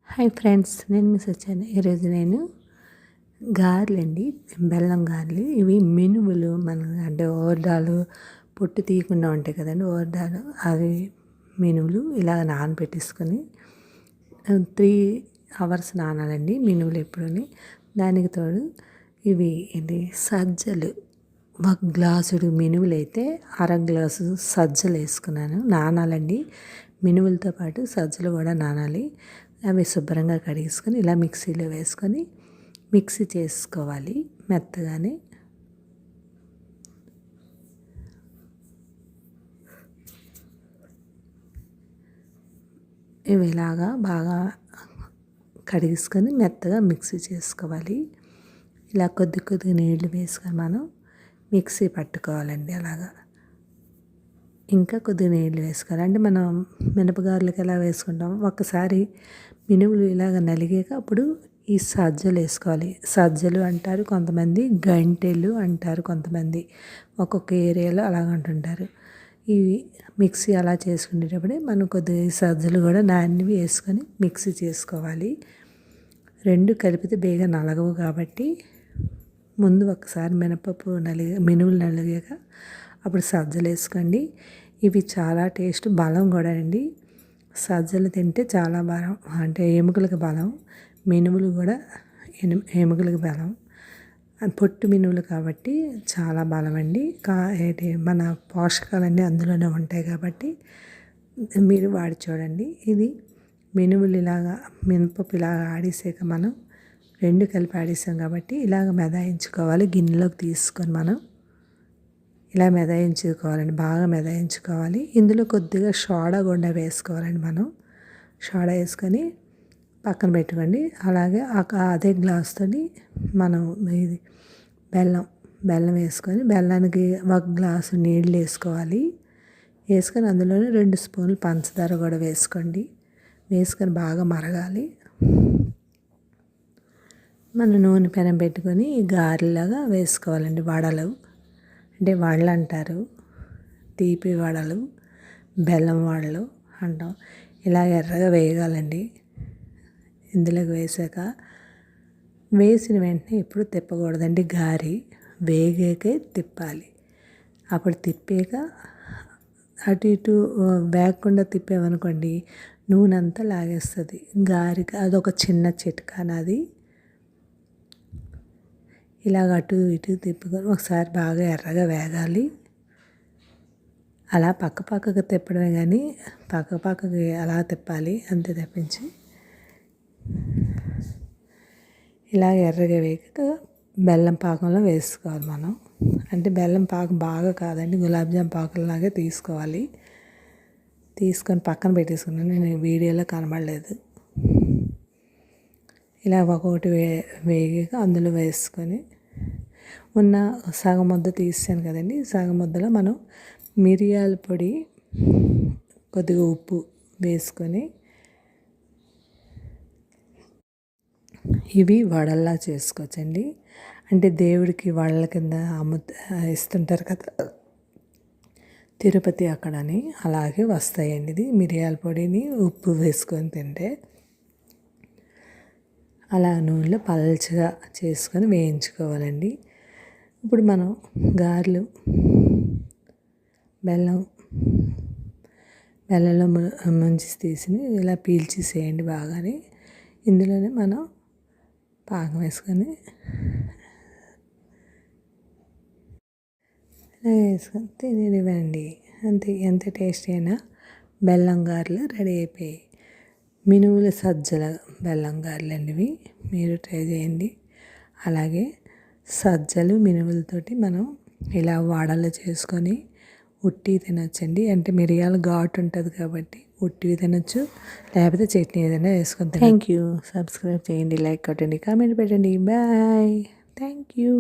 Hi friends, నేను miss వచ్చాను. ఈరోజు నేను గారెలండి, బెల్లం గారెలు. ఇవి మినుములు అంటే ఓర్డాలు పొట్టు తీయకుండా ఉంటాయి కదండి, ఓర్డాలు. అవి మినుములు ఇలా నానబెట్టేసుకొని 3 hours నానాలండి మినుములు ఎప్పుడని. దానికి తోడు ఇవి సజ్జలు, ఒక గ్లాసుడు మినుములు అయితే 1/2 గ్లాసు సజ్జలు వేసుకున్నాను. నానాలండి, మినుములతో పాటు సజ్జలు కూడా నానాలి. అవి శుభ్రంగా కడిగేసుకొని ఇలా మిక్సీలో వేసుకొని మిక్సీ చేసుకోవాలి మెత్తగానే. ఇవి ఇలాగా బాగా కడిగేసుకొని మెత్తగా మిక్సీ చేసుకోవాలి. ఇలా కొద్ది కొద్దిగా నీళ్లు వేసుకొని మనం మిక్సీ పట్టుకోవాలండి. అలాగా ఇంకా కొద్దిగా నీళ్ళు వేసుకోవాలి. అంటే మనం మినపగారులకు ఎలా వేసుకుంటాం, ఒకసారి మినుములు ఇలాగ నలిగాక అప్పుడు ఈ సజ్జలు వేసుకోవాలి. సజ్జలు అంటారు కొంతమంది, గంటెలు అంటారు కొంతమంది, ఒక్కొక్క ఏరియాలో అలాగ అంటుంటారు. ఇవి మిక్సీ అలా చేసుకునేటప్పుడే మనం కొద్దిగా సజ్జలు కూడా నానివి వేసుకొని మిక్సీ చేసుకోవాలి. 2 కలిపితే బేగా నలగవు కాబట్టి ముందు ఒకసారి మినుములు నలిగాక అప్పుడు సజ్జలు వేసుకోండి. ఇవి చాలా టేస్ట్, బలం కూడా అండి. సజ్జలు తింటే చాలా బలం, అంటే ఎముకలకు బలం. మినుములు కూడా ఎముకలకు బలం. పొట్టు మినుములు కాబట్టి చాలా బలం అండి. మన పోషకాలన్నీ అందులోనే ఉంటాయి కాబట్టి మీరు వాడి చూడండి. ఇది మినుములు ఇలాగా మినపప్పు ఇలాగా ఆడేసాక మనం 2 కలిపి ఆడేసాం కాబట్టి ఇలాగ మెదాయించుకోవాలి. గిన్నెలోకి తీసుకొని మనం ఇలా మెదాయించుకోవాలండి, బాగా మెదాయించుకోవాలి. ఇందులో కొద్దిగా సోడా కూడా వేసుకోవాలండి. మనం సోడా వేసుకొని పక్కన పెట్టుకోండి. అలాగే అదే గ్లాస్తో మనం ఇది బెల్లం వేసుకొని బెల్లానికి 1 గ్లాసు నీళ్ళు వేసుకోవాలి. వేసుకొని అందులోనే 2 స్పూన్లు పంచదార కూడా వేసుకోండి. వేసుకొని బాగా మరగాలి. మనం నూనె పెనం పెట్టుకొని గారెలాగా వేసుకోవాలండి. వడలు అంటే వడలు అంటారు, తీపి వడలు, బెల్లం వడలు అంటాం. ఇలా ఎర్రగా వేయగాలండి. ఇందులోకి వేసాక వేసిన వెంటనే ఎప్పుడు తిప్పకూడదండి. గారి వేగాకే తిప్పాలి. అప్పుడు తిప్పాక అటు ఇటు వేగకుండా తిప్పామనుకోండి నూనె అంతా లాగేస్తుంది గారికి. అదొక చిన్న చిట్కా నాది. ఇలాగ అటు ఇటు తిప్పుకొని ఒకసారి బాగా ఎర్రగా వేగాలి. అలా పక్కకు తిప్పడమే కానీ పక్కకి అలా తిప్పాలి అంతే తప్పించి. ఇలా ఎర్రగా వేగాక బెల్లం పాకంలో వేసుకోవాలి మనం. అంటే బెల్లం పాకం బాగా కాదండి, గులాబ్ జామ్ పాకంలాగే తీసుకోవాలి. తీసుకొని పక్కన పెట్టేసుకున్నాను, నేను వీడియోలో కనబడలేదు. ఇలా ఒక్కొక్కటి వేగాక అందులో వేసుకొని ఉన్న సగం ముద్ద తీసాను కదండి, సగం ముద్దలో మనం మిరియాల పొడి, కొద్దిగా ఉప్పు వేసుకొని ఇవి వడల్లా చేసుకోవచ్చండి. అంటే దేవుడికి వడల కింద ఇస్తుంటారు కదా తిరుపతి అక్కడని, అలాగే వస్తాయండి. ఇది మిరియాల పొడిని ఉప్పు వేసుకొని తింటే అలా నూనెలో పల్చగా చేసుకొని వేయించుకోవాలండి. ఇప్పుడు మనం గారెలు బెల్లంలో ముంచి తీసి ఇలా పీల్చేసేయండి బాగానే. ఇందులోనే మనం పాకం వేసుకొని ఇలా వేసుకొని తినేదివ్వండి. అంతే, ఎంత టేస్టీ అయినా బెల్లం గారెలు రెడీ అయిపోయాయి. మినుముల సజ్జల బెల్లం గారెలు అండి ఇవి, మీరు ట్రై చేయండి. అలాగే సజ్జలు మినుములతోటి మనం ఇలా వడలు చేసుకొని ఉట్టి తినొచ్చండి. అంటే మిరియాల ఘాటు ఉంటుంది కాబట్టి ఉట్టివి తినొచ్చు, లేకపోతే చట్నీ ఏదైనా వేసుకొని. Thank you. సబ్స్క్రైబ్ చేయండి, లైక్ కొట్టండి, కామెంట్ పెట్టండి. బాయ్. Thank you.